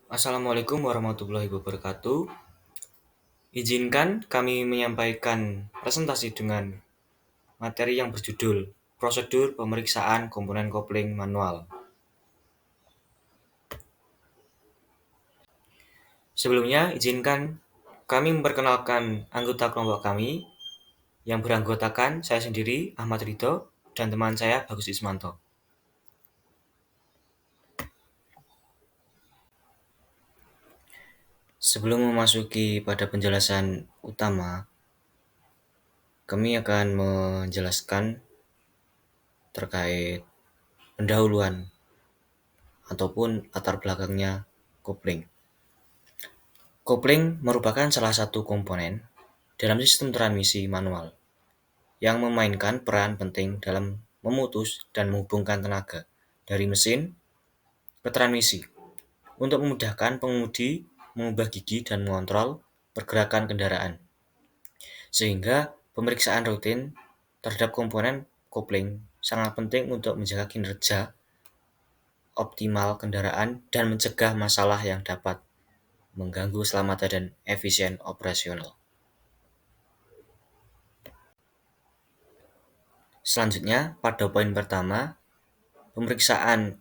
Assalamualaikum warahmatullahi wabarakatuh. Izinkan kami menyampaikan presentasi dengan materi yang berjudul Prosedur Pemeriksaan Komponen Kopling Manual. Sebelumnya, izinkan kami memperkenalkan anggota kelompok kami yang beranggotakan saya sendiri, Ahmad Ridho, dan teman saya, Bagus Ismanto. Sebelum memasuki pada penjelasan utama, kami akan menjelaskan terkait pendahuluan ataupun latar belakangnya kopling. Kopling merupakan salah satu komponen dalam sistem transmisi manual yang memainkan peran penting dalam memutus dan menghubungkan tenaga dari mesin ke transmisi untuk memudahkan pengemudi mengubah gigi dan mengontrol pergerakan kendaraan. Sehingga pemeriksaan rutin terhadap komponen kopling sangat penting untuk menjaga kinerja optimal kendaraan dan mencegah masalah yang dapat mengganggu keselamatan dan efisien operasional. Selanjutnya, pada poin pertama, pemeriksaan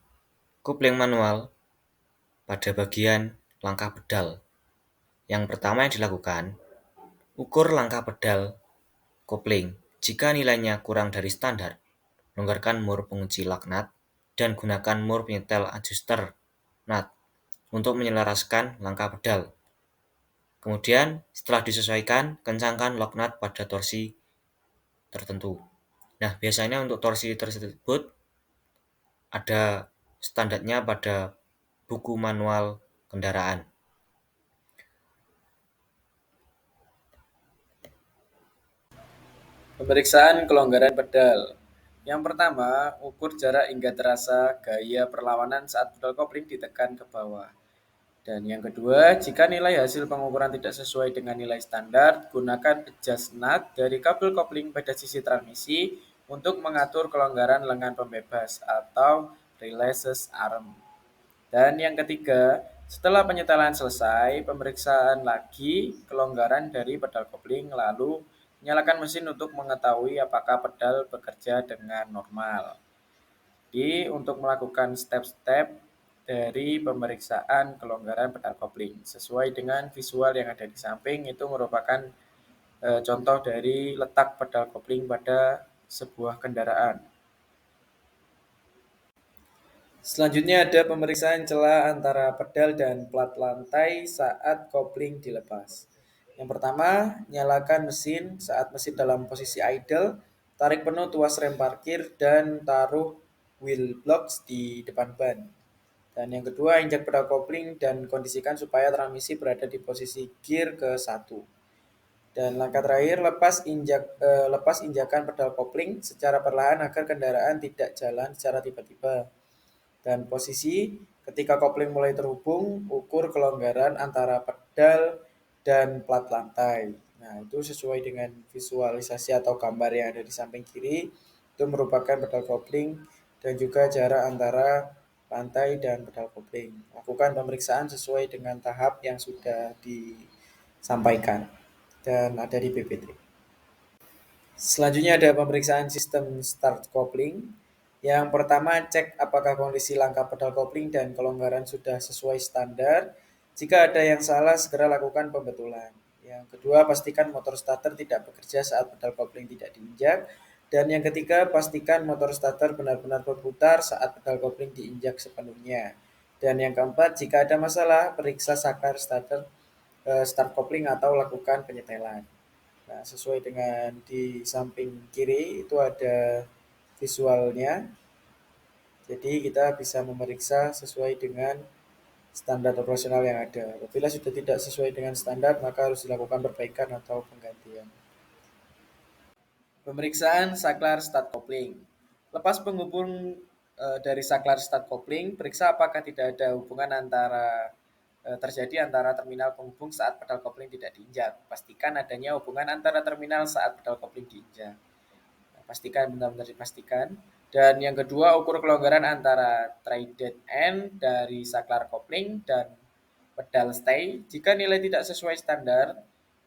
kopling manual pada bagian langkah pedal. Yang pertama yang dilakukan, ukur langkah pedal kopling. Jika nilainya kurang dari standar, longgarkan mur pengunci lock nut dan gunakan mur penyetel adjuster nut untuk menyelaraskan langkah pedal. Kemudian, setelah disesuaikan, kencangkan lock nut pada torsi tertentu. Nah, biasanya untuk torsi tersebut ada standarnya pada buku manual kendaraan. Pemeriksaan kelonggaran pedal. Yang pertama, ukur jarak hingga terasa gaya perlawanan saat pedal kopling ditekan ke bawah. Dan yang kedua, jika nilai hasil pengukuran tidak sesuai dengan nilai standar, gunakan adjust nut dari kabel kopling pada sisi transmisi untuk mengatur kelonggaran lengan pembebas atau releases arm. Dan yang ketiga, setelah penyetelan selesai, pemeriksaan lagi kelonggaran dari pedal kopling, lalu nyalakan mesin untuk mengetahui apakah pedal bekerja dengan normal. Jadi untuk melakukan step-step dari pemeriksaan kelonggaran pedal kopling sesuai dengan visual yang ada di samping itu merupakan contoh dari letak pedal kopling pada sebuah kendaraan. Selanjutnya ada pemeriksaan celah antara pedal dan plat lantai saat kopling dilepas. Yang pertama, nyalakan mesin saat mesin dalam posisi idle, tarik penuh tuas rem parkir dan taruh wheel blocks di depan ban. Dan yang kedua, injak pedal kopling dan kondisikan supaya transmisi berada di posisi gear ke-1. Dan langkah terakhir, lepas injakan pedal kopling secara perlahan agar kendaraan tidak jalan secara tiba-tiba. Dan posisi ketika kopling mulai terhubung, ukur kelonggaran antara pedal dan plat lantai. Nah, itu sesuai dengan visualisasi atau gambar yang ada di samping kiri. Itu merupakan pedal kopling dan juga jarak antara lantai dan pedal kopling. Lakukan pemeriksaan sesuai dengan tahap yang sudah disampaikan dan ada di PPT. Selanjutnya ada pemeriksaan sistem start kopling. Yang pertama, cek apakah kondisi langkah pedal kopling dan kelonggaran sudah sesuai standar. Jika ada yang salah, segera lakukan pembetulan. Yang kedua, pastikan motor starter tidak bekerja saat pedal kopling tidak diinjak. Dan yang ketiga, pastikan motor starter benar-benar berputar saat pedal kopling diinjak sepenuhnya. Dan yang keempat, jika ada masalah, periksa saklar starter start kopling atau lakukan penyetelan. Nah, sesuai dengan di samping kiri itu ada visualnya. Jadi kita bisa memeriksa sesuai dengan standar operasional yang ada. Apabila sudah tidak sesuai dengan standar, maka harus dilakukan perbaikan atau penggantian. Pemeriksaan saklar start kopling. Lepas penghubung dari saklar start kopling, periksa apakah tidak ada hubungan terjadi antara terminal penghubung saat pedal kopling tidak diinjak. Pastikan adanya hubungan antara terminal saat pedal kopling diinjak. Pastikan benar-benar dipastikan. Dan yang kedua, ukur kelonggaran antara threaded end dari saklar kopling dan pedal stay. Jika nilai tidak sesuai standar,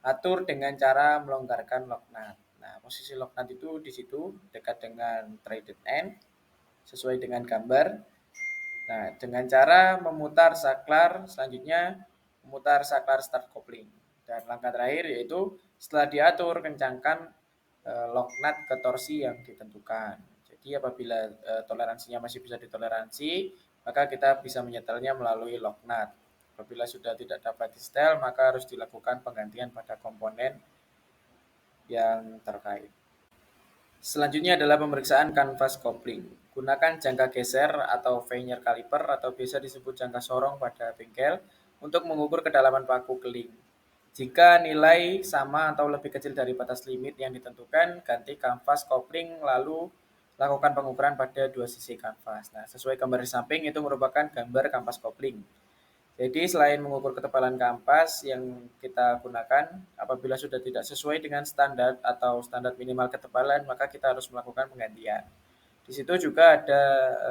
atur dengan cara melonggarkan lock nut. Nah, posisi lock nut itu di situ dekat dengan threaded end sesuai dengan gambar. Nah, dengan cara memutar saklar, selanjutnya memutar saklar start coupling. Dan langkah terakhir yaitu setelah diatur, kencangkan lock nut ke torsi yang ditentukan. Jadi apabila toleransinya masih bisa ditoleransi, maka kita bisa menyetelnya melalui lock nut. Apabila sudah tidak dapat di setel, maka harus dilakukan penggantian pada komponen yang terkait. Selanjutnya adalah pemeriksaan kanvas coupling. Gunakan jangka geser atau vernier caliper atau biasa disebut jangka sorong pada bengkel untuk mengukur kedalaman paku keling. Jika nilai sama atau lebih kecil dari batas limit yang ditentukan, ganti kanvas kopling lalu lakukan pengukuran pada dua sisi kanvas. Nah, sesuai gambar di samping itu merupakan gambar kanvas kopling. Jadi selain mengukur ketebalan kampas yang kita gunakan, apabila sudah tidak sesuai dengan standar atau standar minimal ketebalan, maka kita harus melakukan penggantian. Di situ juga ada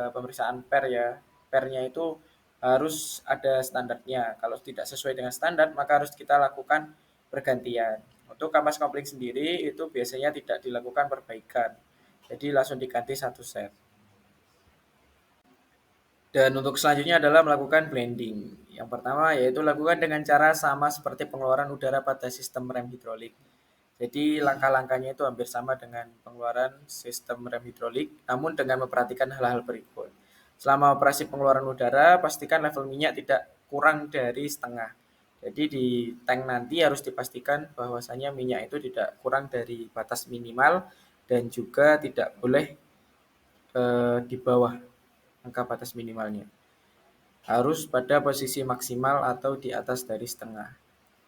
pemeriksaan per ya. Pernya itu harus ada standarnya. Kalau tidak sesuai dengan standar, maka harus kita lakukan pergantian. Untuk kampas kopling sendiri itu biasanya tidak dilakukan perbaikan. Jadi langsung diganti satu set. Dan untuk selanjutnya adalah melakukan blending. Yang pertama yaitu lakukan dengan cara sama seperti pengeluaran udara pada sistem rem hidrolik. Jadi langkah-langkahnya itu hampir sama dengan pengeluaran sistem rem hidrolik, namun dengan memperhatikan hal-hal berikut. Selama operasi pengeluaran udara, pastikan level minyak tidak kurang dari setengah. Jadi di tank nanti harus dipastikan bahwasanya minyak itu tidak kurang dari batas minimal dan juga tidak boleh di bawah angka batas minimalnya. Harus pada posisi maksimal atau di atas dari setengah.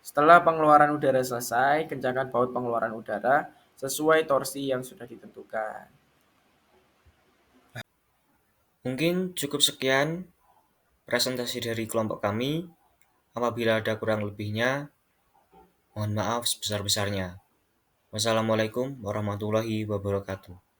Setelah pengeluaran udara selesai, kencangkan baut pengeluaran udara sesuai torsi yang sudah ditentukan. Mungkin cukup sekian presentasi dari kelompok kami. Apabila ada kurang lebihnya, mohon maaf sebesar-besarnya. Wassalamualaikum warahmatullahi wabarakatuh.